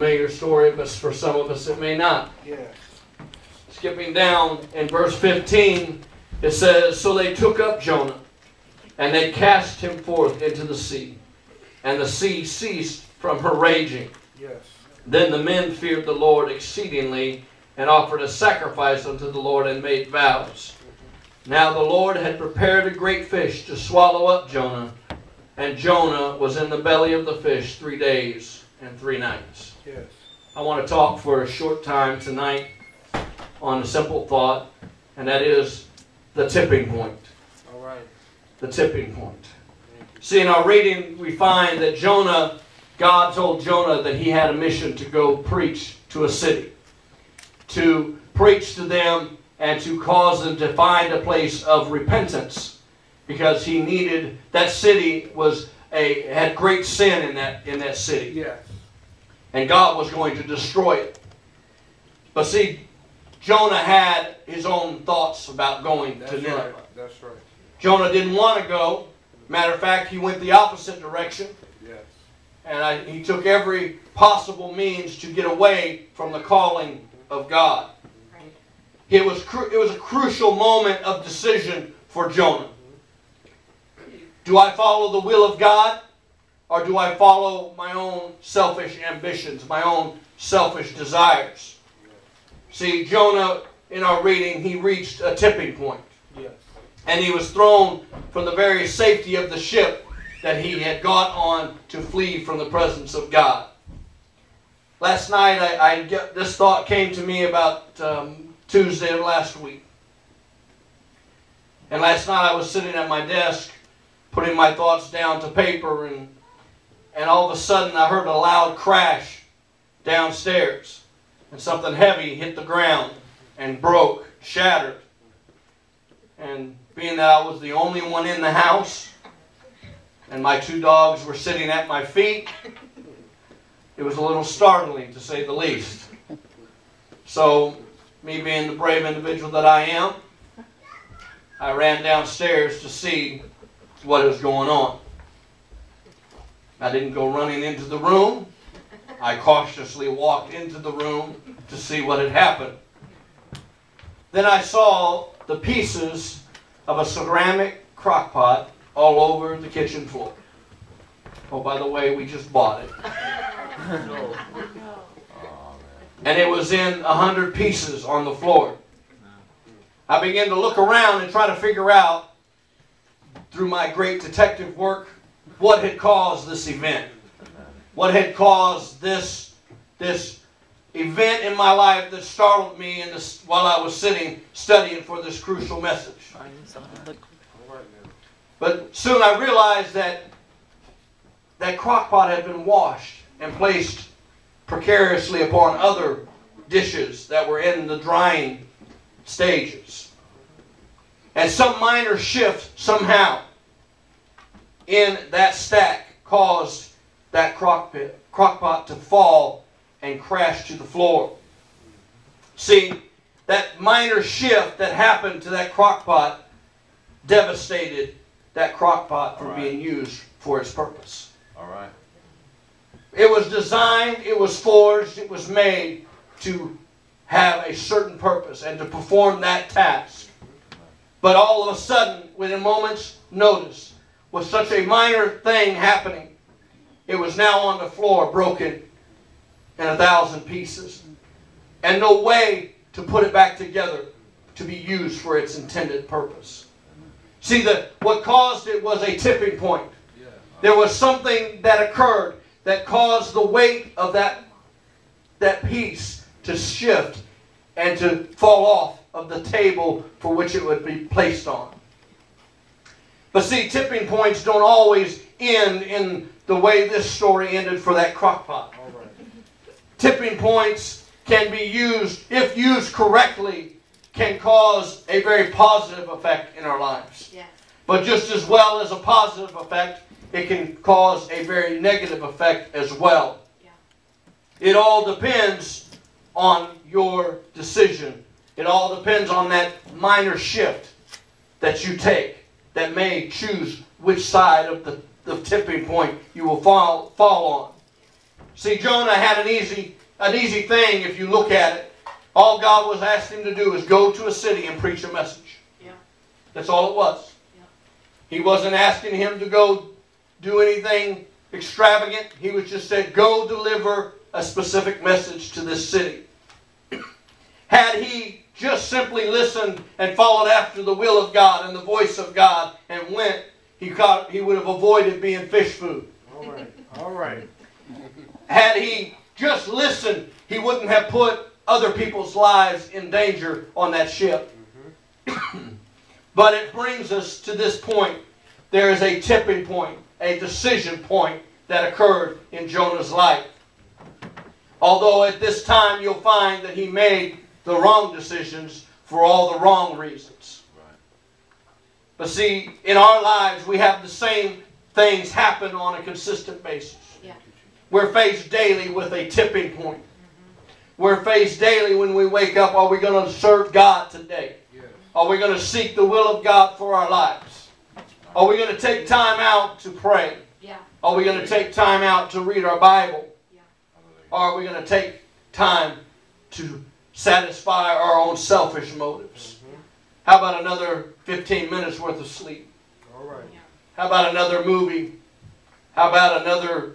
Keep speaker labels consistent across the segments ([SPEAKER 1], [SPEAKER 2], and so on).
[SPEAKER 1] Familiar story, but for some of us it may not.
[SPEAKER 2] Yes.
[SPEAKER 1] Skipping down in verse 15, it says, "So they took up Jonah, and they cast him forth into the sea. And the sea ceased from her raging.
[SPEAKER 2] Yes.
[SPEAKER 1] Then the men feared the Lord exceedingly, and offered a sacrifice unto the Lord, and made vows. Now the Lord had prepared a great fish to swallow up Jonah, and Jonah was in the belly of the fish 3 days and 3 nights."
[SPEAKER 2] Yes.
[SPEAKER 1] I want to talk for a short time tonight on a simple thought, and that is the tipping point.
[SPEAKER 2] All right.
[SPEAKER 1] The tipping point. See, in our reading, we find that God told Jonah that he had a mission to go preach to a city, to preach to them and to cause them to find a place of repentance, because he needed, that city had great sin in that city.
[SPEAKER 2] Yes.
[SPEAKER 1] And God was going to destroy it. But see, Jonah had his own thoughts about going to Nineveh.
[SPEAKER 2] Right. That's right.
[SPEAKER 1] Jonah didn't want to go. Matter of fact, he went the opposite direction.
[SPEAKER 2] Yes.
[SPEAKER 1] And he took every possible means to get away from the calling of God. It was a crucial moment of decision for Jonah. Do I follow the will of God? Or do I follow my own selfish ambitions, my own selfish desires? See, Jonah, in our reading, he reached a tipping point.
[SPEAKER 2] Yes.
[SPEAKER 1] And he was thrown from the very safety of the ship that he had got on to flee from the presence of God. Last night, this thought came to me about Tuesday of last week. And last night I was sitting at my desk, putting my thoughts down to paper, and all of a sudden I heard a loud crash downstairs. And something heavy hit the ground and broke, shattered. And being that I was the only one in the house, and my 2 dogs were sitting at my feet, it was a little startling, to say the least. So, me being the brave individual that I am, I ran downstairs to see what was going on. I didn't go running into the room. I cautiously walked into the room to see what had happened. Then I saw the pieces of a ceramic crock pot all over the kitchen floor. Oh, by the way, we just bought it. And it was in 100 pieces on the floor. I began to look around and try to figure out, through my great detective work, what had caused this event. What had caused this event in my life that startled me while I was sitting studying for this crucial message. But soon I realized that crock pot had been washed and placed precariously upon other dishes that were in the drying stages. And some minor shift somehow in that stack caused that crock pot to fall and crash to the floor. See, that minor shift that happened to that crock pot devastated that crock pot from being used for its purpose.
[SPEAKER 3] All right.
[SPEAKER 1] It was designed, it was forged, it was made to have a certain purpose and to perform that task. But all of a sudden, within a moment's notice, with such a minor thing happening, it was now on the floor, broken in 1,000 pieces. And no way to put it back together to be used for its intended purpose. See, what caused it was a tipping point. There was something that occurred that caused the weight of that piece to shift and to fall off of the table for which it would be placed on. But see, tipping points don't always end in the way this story ended for that crock pot.
[SPEAKER 2] Right.
[SPEAKER 1] Tipping points can be used, if used correctly, can cause a very positive effect in our lives.
[SPEAKER 4] Yes.
[SPEAKER 1] But just as well as a positive effect, it can cause a very negative effect as well.
[SPEAKER 4] Yeah.
[SPEAKER 1] It all depends on your decision. It all depends on that minor shift that you take that may choose which side of the tipping point you will fall on. See, Jonah had an easy thing if you look at it. All God was asking him to do is go to a city and preach a message. Yeah. That's all it was. Yeah. He wasn't asking him to go do anything extravagant. He was just said, go deliver a specific message to this city. Had he just simply listened and followed after the will of God and the voice of God and went, he would have avoided being fish food.
[SPEAKER 2] All right. All right.
[SPEAKER 1] Had he just listened, he wouldn't have put other people's lives in danger on that ship. Mm-hmm. But it brings us to this point. There is a tipping point, a decision point that occurred in Jonah's life. Although at this time you'll find that he made the wrong decisions for all the wrong reasons. Right. But see, in our lives we have the same things happen on a consistent basis. Yeah. We're faced daily with a tipping point. Mm-hmm. We're faced daily when we wake up, are we going to serve God today? Yeah. Are we going to seek the will of God for our lives? Are we going to take time out to pray? Yeah. Are we going to take time out to read our Bible? Yeah. Or are we going to take time to satisfy our own selfish motives? Mm-hmm. How about another 15 minutes worth of sleep?
[SPEAKER 2] All right. Yeah.
[SPEAKER 1] How about another movie? How about another,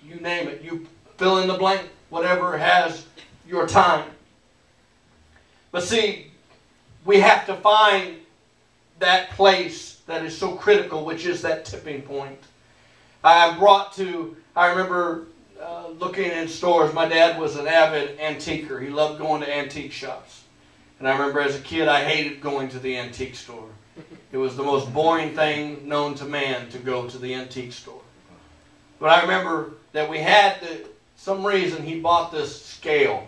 [SPEAKER 1] you name it, you fill in the blank, whatever has your time. But see, we have to find that place that is so critical, which is that tipping point. I remember looking in stores. My dad was an avid antiquer. He loved going to antique shops. And I remember as a kid, I hated going to the antique store. It was the most boring thing known to man to go to the antique store. But I remember that we had, some reason, he bought this scale.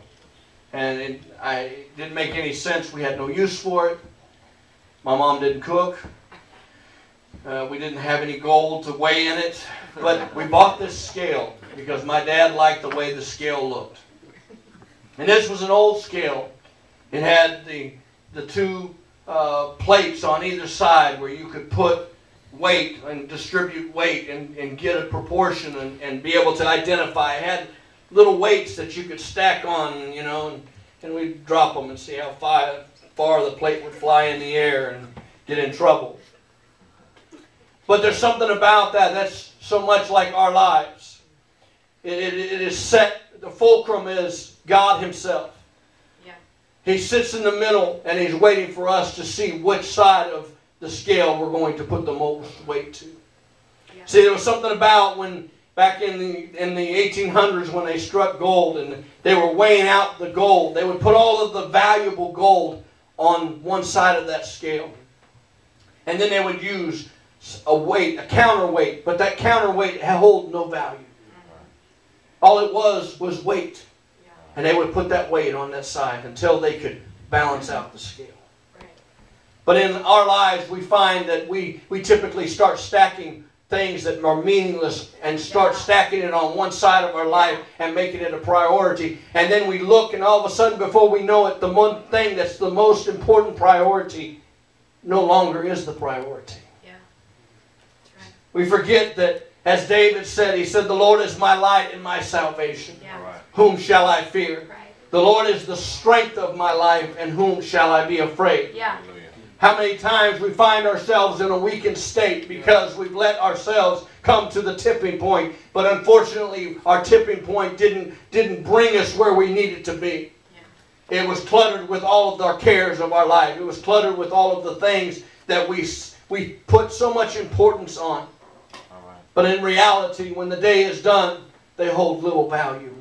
[SPEAKER 1] And it didn't make any sense. We had no use for it. My mom didn't cook. We didn't have any gold to weigh in it. But we bought this scale because my dad liked the way the scale looked. And this was an old scale. It had the two plates on either side where you could put weight and distribute weight and get a proportion and be able to identify. It had little weights that you could stack on, you know, and we'd drop them and see how far the plate would fly in the air and get in trouble. But there's something about that that's so much like our lives. It is set, the fulcrum is God Himself. Yeah. He sits in the middle and He's waiting for us to see which side of the scale we're going to put the most weight to. Yeah. See, there was something about when back in the 1800s when they struck gold and they were weighing out the gold, they would put all of the valuable gold on one side of that scale. And then they would use a weight, a counterweight, but that counterweight held no value. All it was weight. And they would put that weight on that side until they could balance out the scale. But in our lives, we find that we typically start stacking things that are meaningless and start stacking it on one side of our life and making it a priority. And then we look and all of a sudden, before we know it, the one thing that's the most important priority no longer is the priority. Yeah. That's right. We forget that, as David said, he said, the Lord is my light and my salvation. Yeah. Right. Whom shall I fear? Right. The Lord is the strength of my life, and whom shall I be afraid? Yeah. How many times we find ourselves in a weakened state because we've let ourselves come to the tipping point. But unfortunately, our tipping point didn't bring us where we needed to be. Yeah. It was cluttered with all of our cares of our life. It was cluttered with all of the things that we put so much importance on. All right. But in reality, when the day is done, they hold little value.